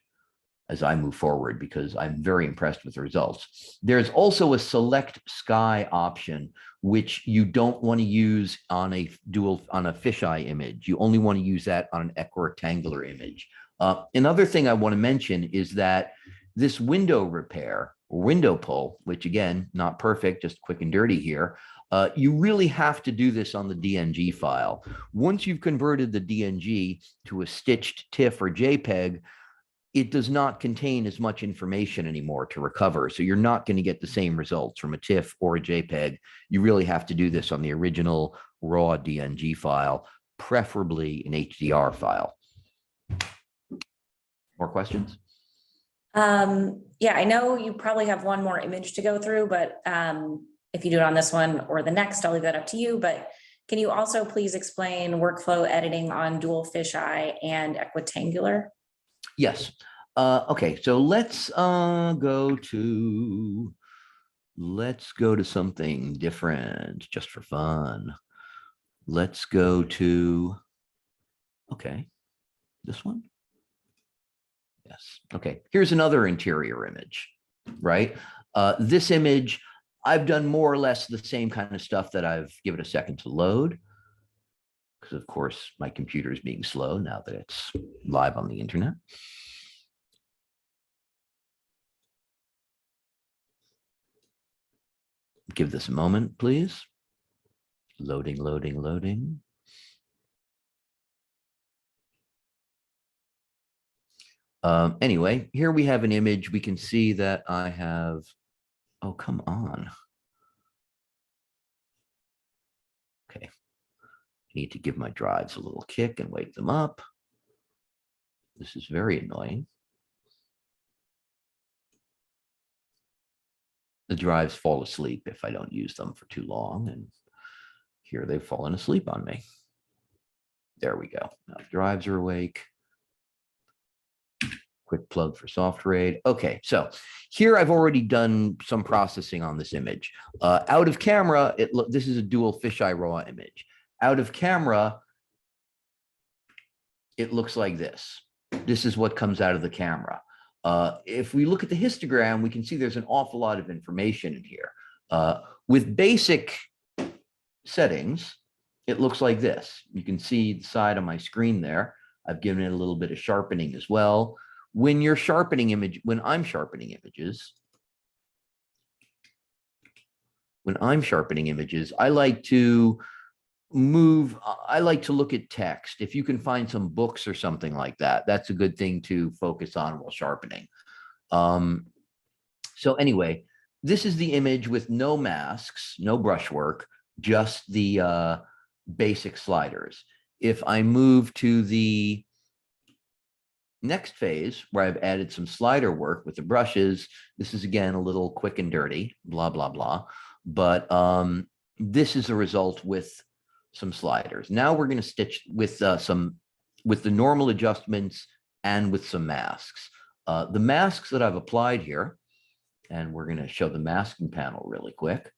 Speaker 1: As I move forward, because I'm very impressed with the results. There's also a select sky option, which you don't want to use on a fisheye image. You only want to use that on an equirectangular image. Another thing I want to mention is that this window repair, or window pull, which again, not perfect, just quick and dirty here, you really have to do this on the DNG file. Once you've converted the DNG to a stitched TIFF or JPEG, it does not contain as much information anymore to recover. So you're not going to get the same results from a TIFF or a JPEG. You really have to do this on the original raw DNG file, preferably an HDR file. More questions?
Speaker 2: Yeah, I know you probably have one more image to go through, but if you do it on this one or the next, I'll leave that up to you. But can you also please explain workflow editing on dual fisheye and equitangular?
Speaker 1: Yes. Okay, so let's go to something different just for fun. Let's go to, okay, this one. Yes. Okay, here's another interior image, right? This image, I've done more or less the same kind of stuff that I've given a second to load. Because of course my computer is being slow now that it's live on the internet. Give this a moment, please. Loading, loading, loading. Anyway, here we have an image. We can see that I have, oh, come on. Okay. Need to give my drives a little kick and wake them up. This is very annoying. The drives fall asleep if I don't use them for too long, and here they've fallen asleep on me. There we go. Now the drives are awake. Quick plug for SoftRaid. Okay, so here I've already done some processing on this image. Out of camera, this is a dual fisheye raw image. Out of camera, it looks like this. This is what comes out of the camera. If we look at the histogram, we can see there's an awful lot of information in here. With basic settings, it looks like this. You can see the side of my screen there. I've given it a little bit of sharpening as well. When I'm sharpening images, when I'm sharpening images, I like to look at text. If you can find some books or something like that, that's a good thing to focus on while sharpening. So anyway, this is the image with no masks, no brushwork, just the basic sliders. If I move to the next phase where I've added some slider work with the brushes, this is again a little quick and dirty, blah, blah, blah. But this is a result with some sliders. Now we're going to stitch with the normal adjustments and with some masks. The masks that I've applied here, and we're going to show the masking panel really quick.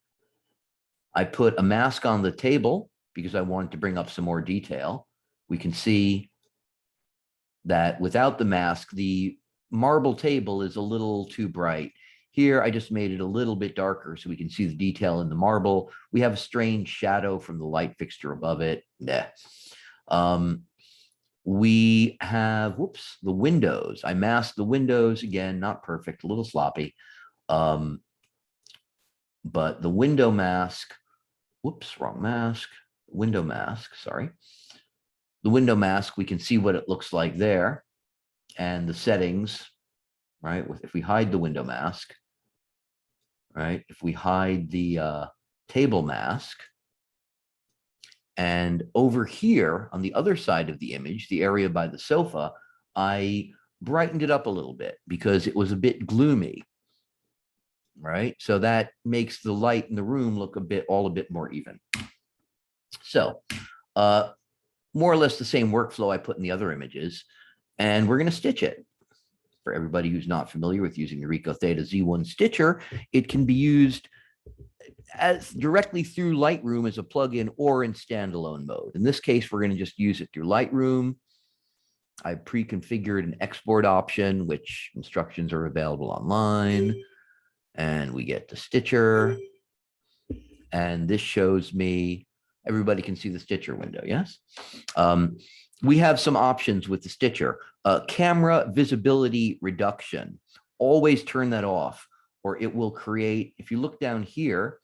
Speaker 1: I put a mask on the table because I wanted to bring up some more detail. We can see that without the mask, the marble table is a little too bright. Here, I just made it a little bit darker so we can see the detail in the marble. We have a strange shadow from the light fixture above it. We have, whoops, the windows. I masked the windows, again, not perfect, a little sloppy. But the window mask, whoops, wrong mask, window mask, sorry. The window mask, we can see what it looks like there and the settings, right? If we hide the window mask, right? If we hide the table mask, and over here on the other side of the image, the area by the sofa, I brightened it up a little bit because it was a bit gloomy, right? So that makes the light in the room look all a bit more even. So more or less the same workflow I put in the other images, and we're going to stitch it. For everybody who's not familiar with using the RICOH THETA Z1 stitcher, it can be used as directly through Lightroom as a plugin or in standalone mode. In this case, we're going to just use it through Lightroom. I pre-configured an export option, which instructions are available online. And we get the stitcher. And this shows me, everybody can see the stitcher window, yes? We have some options with the stitcher. Camera visibility reduction. Always turn that off, or it will create, if you look down here,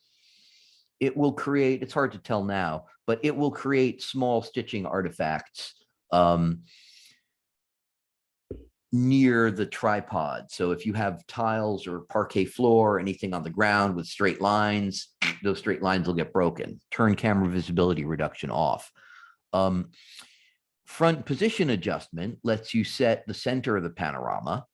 Speaker 1: it will create, it's hard to tell now, but it will create small stitching artifacts near the tripod. So if you have tiles or parquet floor, anything on the ground with straight lines, those straight lines will get broken. Turn camera visibility reduction off. Front position adjustment lets you set the center of the panorama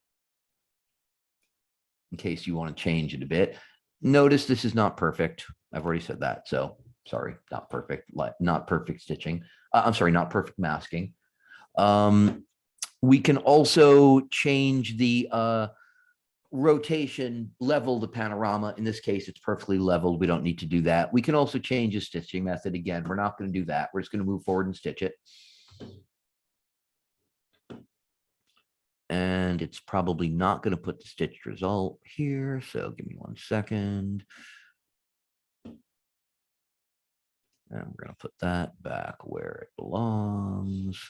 Speaker 1: in case you want to change it a bit. Notice this is not perfect. I've already said that. So sorry, not perfect, not perfect stitching. I'm sorry, not perfect masking. We can also change the rotation, level the panorama. In this case, it's perfectly leveled. We don't need to do that. We can also change the stitching method. Again, we're not going to do that. We're just going to move forward and stitch it. And it's probably not going to put the stitched result here. So give me 1 second. And we're going to put that back where it belongs.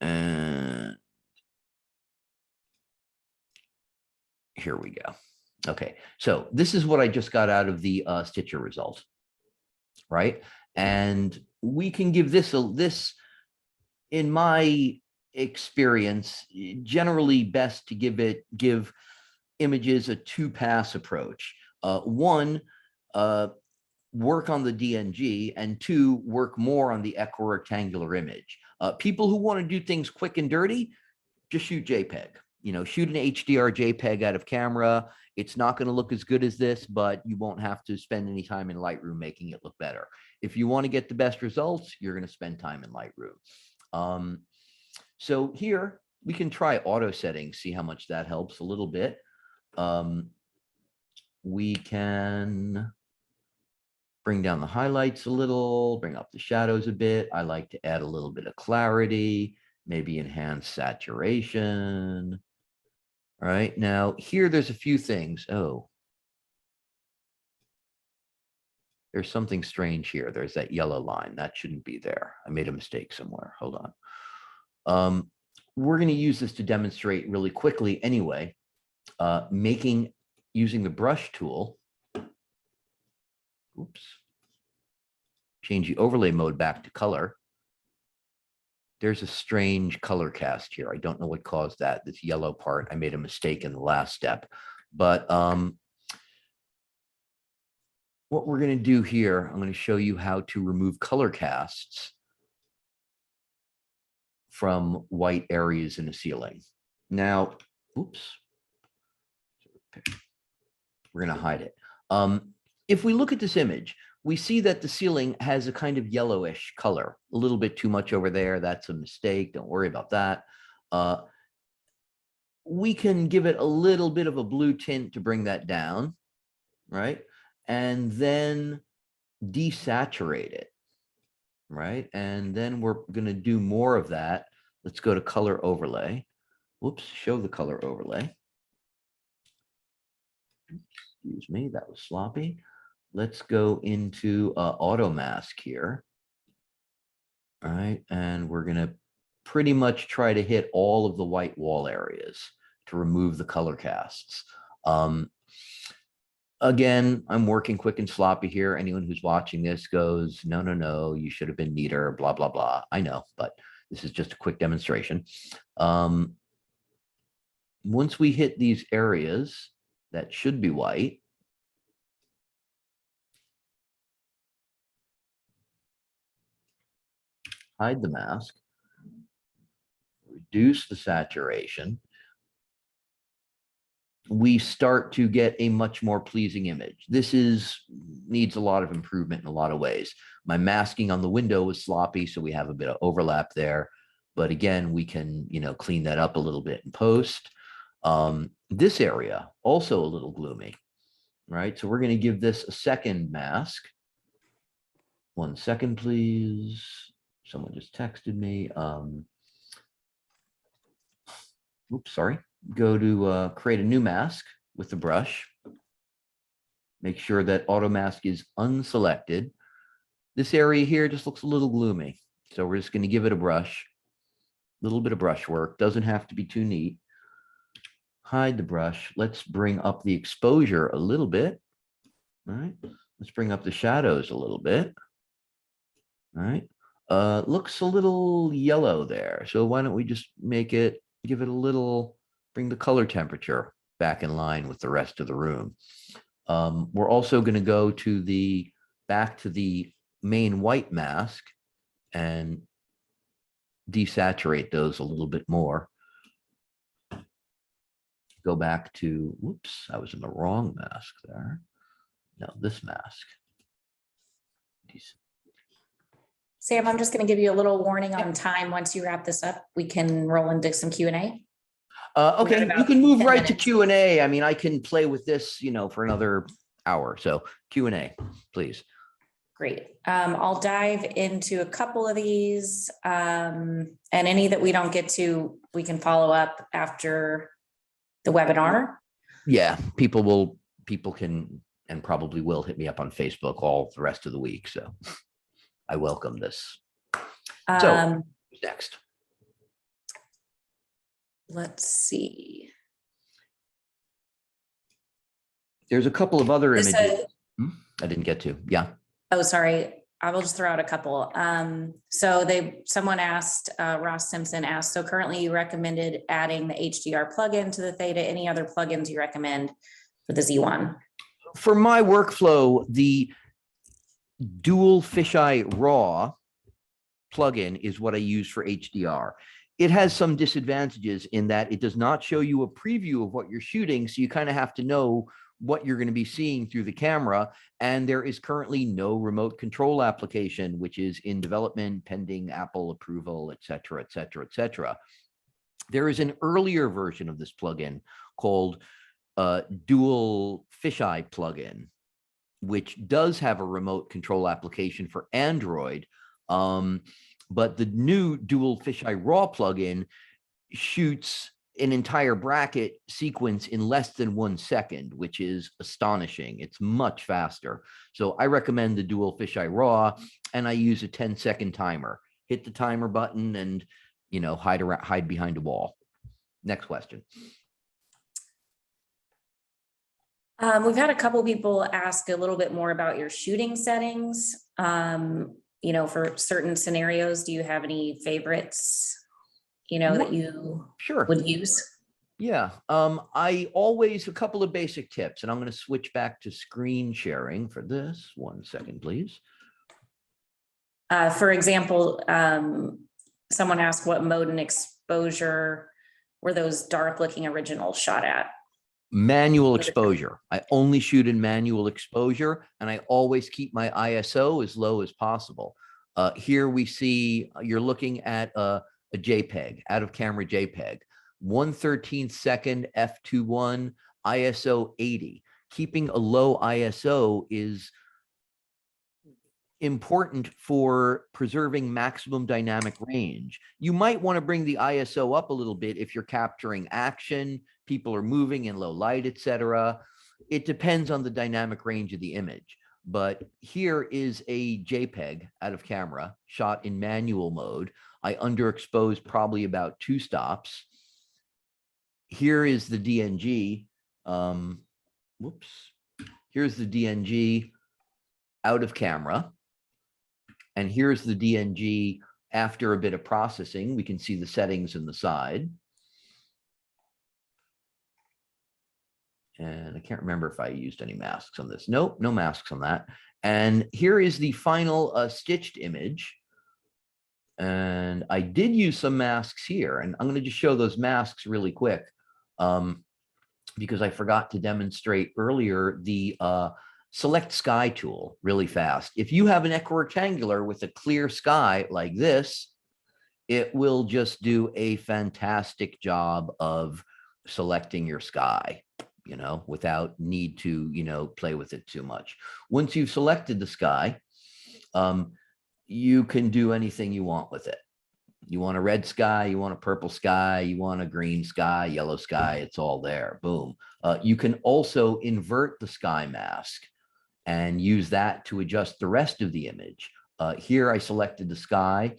Speaker 1: And here we go. Okay, so this is what I just got out of the stitcher result, right? And we can give this in my experience, generally best to give images a 2-pass approach. One, work on the DNG, and 2, work more on the equirectangular image. People who want to do things quick and dirty, just shoot JPEG. You know, shoot an HDR JPEG out of camera. It's not going to look as good as this, but you won't have to spend any time in Lightroom making it look better. If you want to get the best results, you're going to spend time in Lightroom. So here we can try auto settings, see how much that helps a little bit. We can bring down the highlights a little, bring up the shadows a bit. I like to add a little bit of clarity, maybe enhance saturation. All right, now here there's a few things. Oh, there's something strange here. There's that yellow line. That shouldn't be there. I made a mistake somewhere. Hold on. We're going to use this to demonstrate really quickly anyway, using the brush tool. Oops. Change the overlay mode back to color. There's a strange color cast here. I don't know what caused that. This yellow part, I made a mistake in the last step. But what we're going to do here, I'm going to show you how to remove color casts from white areas in a ceiling. Now, oops. We're going to hide it. If we look at this image, we see that the ceiling has a kind of yellowish color, a little bit too much over there. That's a mistake. Don't worry about that. We can give it a little bit of a blue tint to bring that down, right? And then desaturate it, right? And then we're going to do more of that. Let's go to color overlay. Whoops, show the color overlay. Excuse me, that was sloppy. Let's go into auto mask here. All right, and we're going to pretty much try to hit all of the white wall areas to remove the color casts. Again, I'm working quick and sloppy here. Anyone who's watching this goes, no, no, no, you should have been neater, blah, blah, blah. I know, but this is just a quick demonstration. Once we hit these areas that should be white, hide the mask, reduce the saturation, we start to get a much more pleasing image. This needs a lot of improvement in a lot of ways. My masking on the window was sloppy, so we have a bit of overlap there. But again, we can, clean that up a little bit in post. This area, also a little gloomy, right? So we're going to give this a second mask. 1 second, please. Someone just texted me. Oops, sorry. Go to create a new mask with the brush. Make sure that auto mask is unselected. This area here just looks a little gloomy. So we're just going to give it a brush. A little bit of brush work. Doesn't have to be too neat. Hide the brush. Let's bring up the exposure a little bit. All right. Let's bring up the shadows a little bit. All right. Looks a little yellow there. So why don't we just give it a little, bring the color temperature back in line with the rest of the room. We're also going to go to back to the main white mask and desaturate those a little bit more. Go back to, whoops, I was in the wrong mask there. No, this mask.
Speaker 2: Sam, I'm just going to give you a little warning on time. Once you wrap this up, we can roll into some Q&A.
Speaker 1: Okay, you can move right to Q&A. I mean, I can play with this, for another hour. So Q&A, please.
Speaker 2: Great. I'll dive into a couple of these, and any that we don't get to, we can follow up after the webinar.
Speaker 1: Yeah, people can and probably will hit me up on Facebook all the rest of the week. So I welcome this. So next.
Speaker 2: Let's see.
Speaker 1: There's a couple of other images I didn't get to. Yeah.
Speaker 2: Oh, sorry. I will just throw out a couple. So someone asked, Ross Simpson asked, so currently you recommended adding the HDR plugin to the Theta. Any other plugins you recommend for the Z1?
Speaker 1: For my workflow, the dual fisheye raw plugin is what I use for HDR. It has some disadvantages in that it does not show you a preview of what you're shooting. So you kind of have to know what you're going to be seeing through the camera. And there is currently no remote control application, which is in development, pending Apple approval, et cetera, et cetera, et cetera. There is an earlier version of this plugin called Dual Fisheye plugin, which does have a remote control application for Android. But the new Dual Fisheye Raw plugin shoots an entire bracket sequence in less than 1 second, which is astonishing. It's much faster. So I recommend the Dual Fisheye Raw, and I use a 10-second timer. Hit the timer button and, hide behind a wall. Next question.
Speaker 2: We've had a couple people ask a little bit more about your shooting settings. For certain scenarios, do you have any favorites, that you would use?
Speaker 1: Yeah, a couple of basic tips, and I'm going to switch back to screen sharing for this. 1 second, please.
Speaker 2: For example, someone asked what mode and exposure were those dark looking originals shot at?
Speaker 1: Manual exposure. I only shoot in manual exposure, and I always keep my ISO as low as possible. Here we see you're looking at a a JPEG, out of camera JPEG, 1/13 second f2.1, ISO 80. Keeping a low ISO is important for preserving maximum dynamic range. You might want to bring the ISO up a little bit if you're capturing action, people are moving in low light, etc. It depends on the dynamic range of the image. But here is a JPEG out of camera shot in manual mode. I underexposed probably about 2 stops. Here is the DNG. Whoops. Here's the DNG out of camera. And here's the DNG after a bit of processing. We can see the settings in the side. And I can't remember if I used any masks on this. Nope, no masks on that. And here is the final stitched image. And I did use some masks here. And I'm going to just show those masks really quick because I forgot to demonstrate earlier the select sky tool really fast. If you have an equirectangular with a clear sky like this, it will just do a fantastic job of selecting your sky, you know, without need to, you know, play with it too much. Once you've selected the sky, you can do anything you want with it. You want a red sky, you want a purple sky, you want a green sky, yellow sky, it's all there. Boom. You can also invert the sky mask and use that to adjust the rest of the image. Here I selected the sky.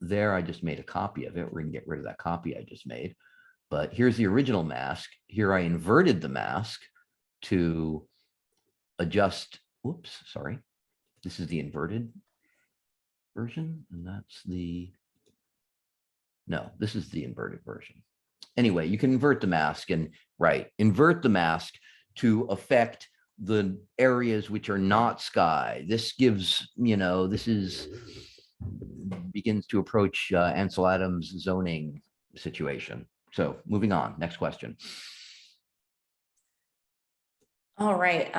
Speaker 1: There I just made a copy of it. We're gonna get rid of that copy I just made. But here's the original mask. Here I inverted the mask to adjust. Whoops, sorry. This is the inverted version, and that's the, no, this is the inverted version. Anyway, you can invert the mask and, right, invert the mask to affect the areas which are not sky. This gives, you know, this is, begins to approach Ansel Adams' zoning situation. So moving on, next question.
Speaker 2: All right.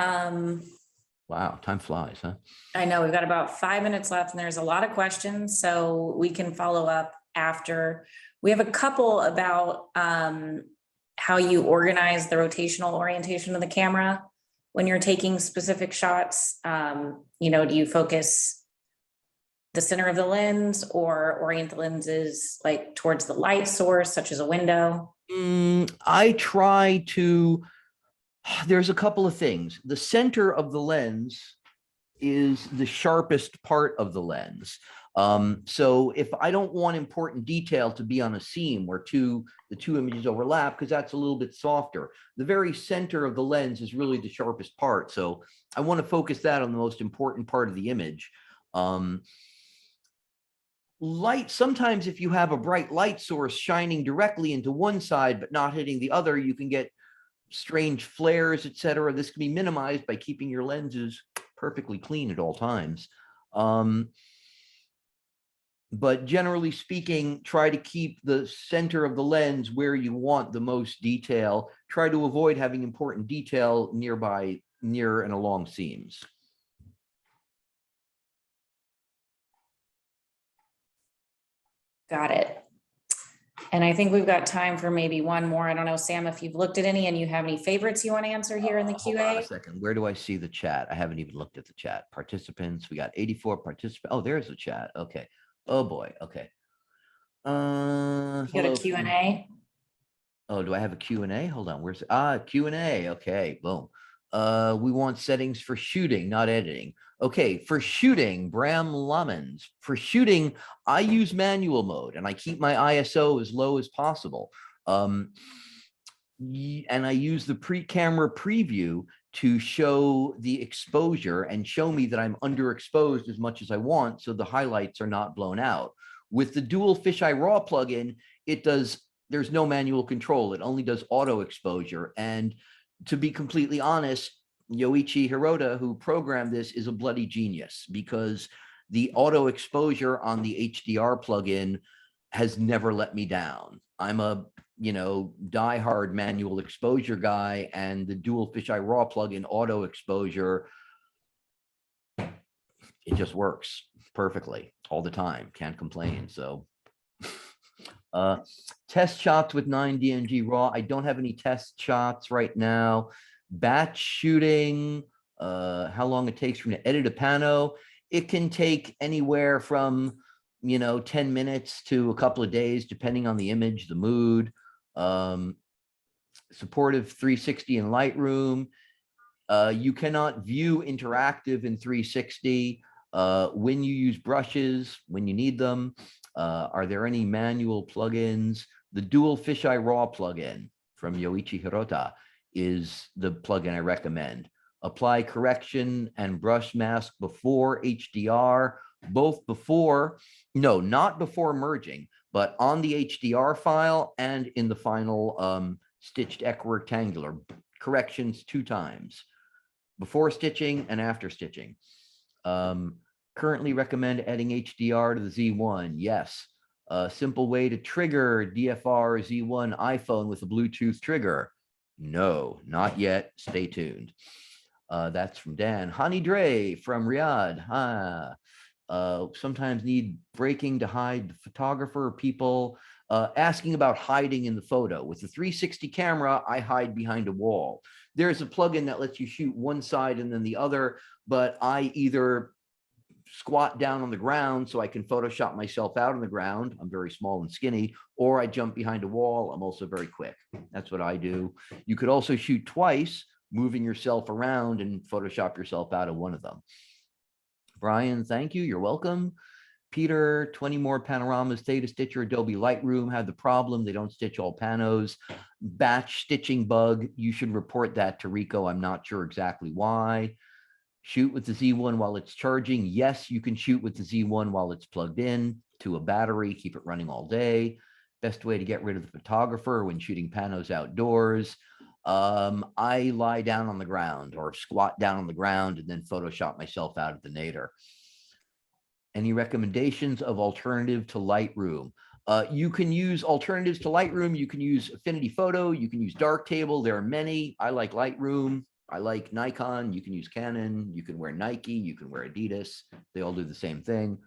Speaker 1: Wow, time flies, huh?
Speaker 2: I know we've got about 5 minutes left and there's a lot of questions, so we can follow up after. We have a couple about how you organize the rotational orientation of the camera when you're taking specific shots. You know, do you focus the center of the lens or orient the lenses like towards the light source, such as a window?
Speaker 1: I try to, there's a couple of things. The center of the lens is the sharpest part of the lens. So if I don't want important detail to be on a seam where the two images overlap, because that's a little bit softer, the very center of the lens is really the sharpest part. So I want to focus that on the most important part of the image. Light, sometimes if you have a bright light source shining directly into one side but not hitting the other, you can get strange flares, etc. This can be minimized by keeping your lenses perfectly clean at all times. But generally speaking, try to keep the center of the lens where you want the most detail. Try to avoid having important detail nearby, near and along seams.
Speaker 2: Got it. And I think we've got time for maybe one more. I don't know, Sam, if you've looked at any and you have any favorites you want to answer here in the QA.
Speaker 1: Hold on a second. Where do I see the chat? I haven't even looked at the chat. Participants, we got 84 participants. Oh, there's the chat. Okay. Oh boy. Okay.
Speaker 2: You got a Q&A?
Speaker 1: Oh, do I have a Q&A? Hold on. Where's Q&A? Okay, boom. We want settings for shooting, not editing. Okay, for shooting, Bram Lamans. For shooting, I use manual mode and I keep my ISO as low as possible. And I use the camera preview to show the exposure and show me that I'm underexposed as much as I want, so the highlights are not blown out. With the dual fisheye raw plugin, there's no manual control. It only does auto exposure. And to be completely honest, Yoichi Hirota, who programmed this, is a bloody genius, because the auto exposure on the HDR plugin has never let me down. I'm a, diehard manual exposure guy, and the dual fisheye raw plugin auto exposure, it just works perfectly all the time. Can't complain. So Test shots with 9DNG RAW. I don't have any test shots right now. Batch shooting, how long it takes from to edit a pano. It can take anywhere from, 10 minutes to a couple of days, depending on the image, the mood. Supportive 360 in Lightroom. You cannot view interactive in 360 when you use brushes, when you need them. Are there any manual plugins? The dual fisheye raw plugin from Yoichi Hirota is the plugin I recommend. Apply correction and brush mask before HDR, both before, no, not before merging, but on the HDR file and in the final stitched equirectangular. Corrections 2 times, before stitching and after stitching. Currently recommend adding HDR to the Z1. Yes. A simple way to trigger DFR Z1 iPhone with a Bluetooth trigger. No, not yet. Stay tuned. That's from Dan. Hani Dre from Riyadh. Sometimes need breaking to hide the photographer. People asking about hiding in the photo. With the 360 camera, I hide behind a wall. There's a plugin that lets you shoot one side and then the other, but I either squat down on the ground so I can Photoshop myself out on the ground. I'm very small and skinny, or I jump behind a wall. I'm also very quick. That's what I do. You could also shoot twice, moving yourself around and Photoshop yourself out of one of them. Brian, thank you. You're welcome. Peter, 20 more panoramas, Theta Stitcher, Adobe Lightroom had the problem. They don't stitch all panos. Batch stitching bug. You should report that to RICOH. I'm not sure exactly why. Shoot with the Z1 while it's charging. Yes, you can shoot with the Z1 while it's plugged in to a battery. Keep it running all day. Best way to get rid of the photographer when shooting panos outdoors. I lie down on the ground or squat down on the ground and then Photoshop myself out of the nadir. Any recommendations of alternative to Lightroom? You can use alternatives to Lightroom. You can use Affinity Photo. You can use Darktable. There are many. I like Lightroom. I like Nikon. You can use Canon. You can wear Nike. You can wear Adidas. They all do the same thing.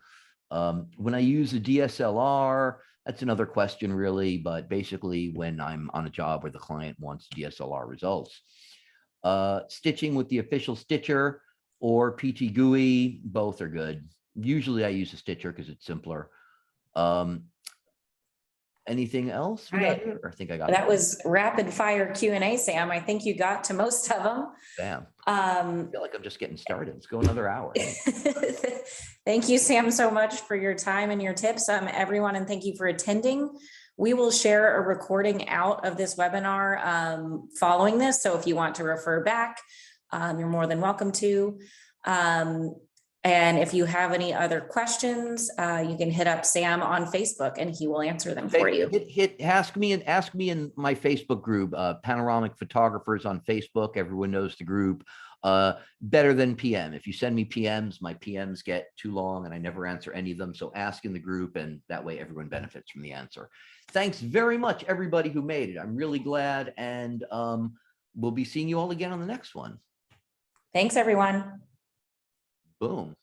Speaker 1: When I use a DSLR, that's another question really, but basically when I'm on a job where the client wants DSLR results. Stitching with the official stitcher or PT GUI, both are good. Usually I use a stitcher because it's simpler. Anything else?
Speaker 2: Right.
Speaker 1: I think I got
Speaker 2: that was rapid fire Q&A, Sam. I think you got to most of them.
Speaker 1: Damn. I feel like I'm just getting started. Let's go another hour.
Speaker 2: Thank you, Sam, so much for your time and your tips, everyone, and thank you for attending. We will share a recording out of this webinar following this. So if you want to refer back, you're more than welcome to. And if you have any other questions, you can hit up Sam on Facebook and he will answer them for you.
Speaker 1: Ask me in my Facebook group, Panoramic Photographers on Facebook. Everyone knows the group. Better than PM. If you send me PMs, my PMs get too long and I never answer any of them. So ask in the group and that way everyone benefits from the answer. Thanks very much, everybody who made it. I'm really glad. And we'll be seeing you all again on the next one.
Speaker 2: Thanks, everyone.
Speaker 1: Boom.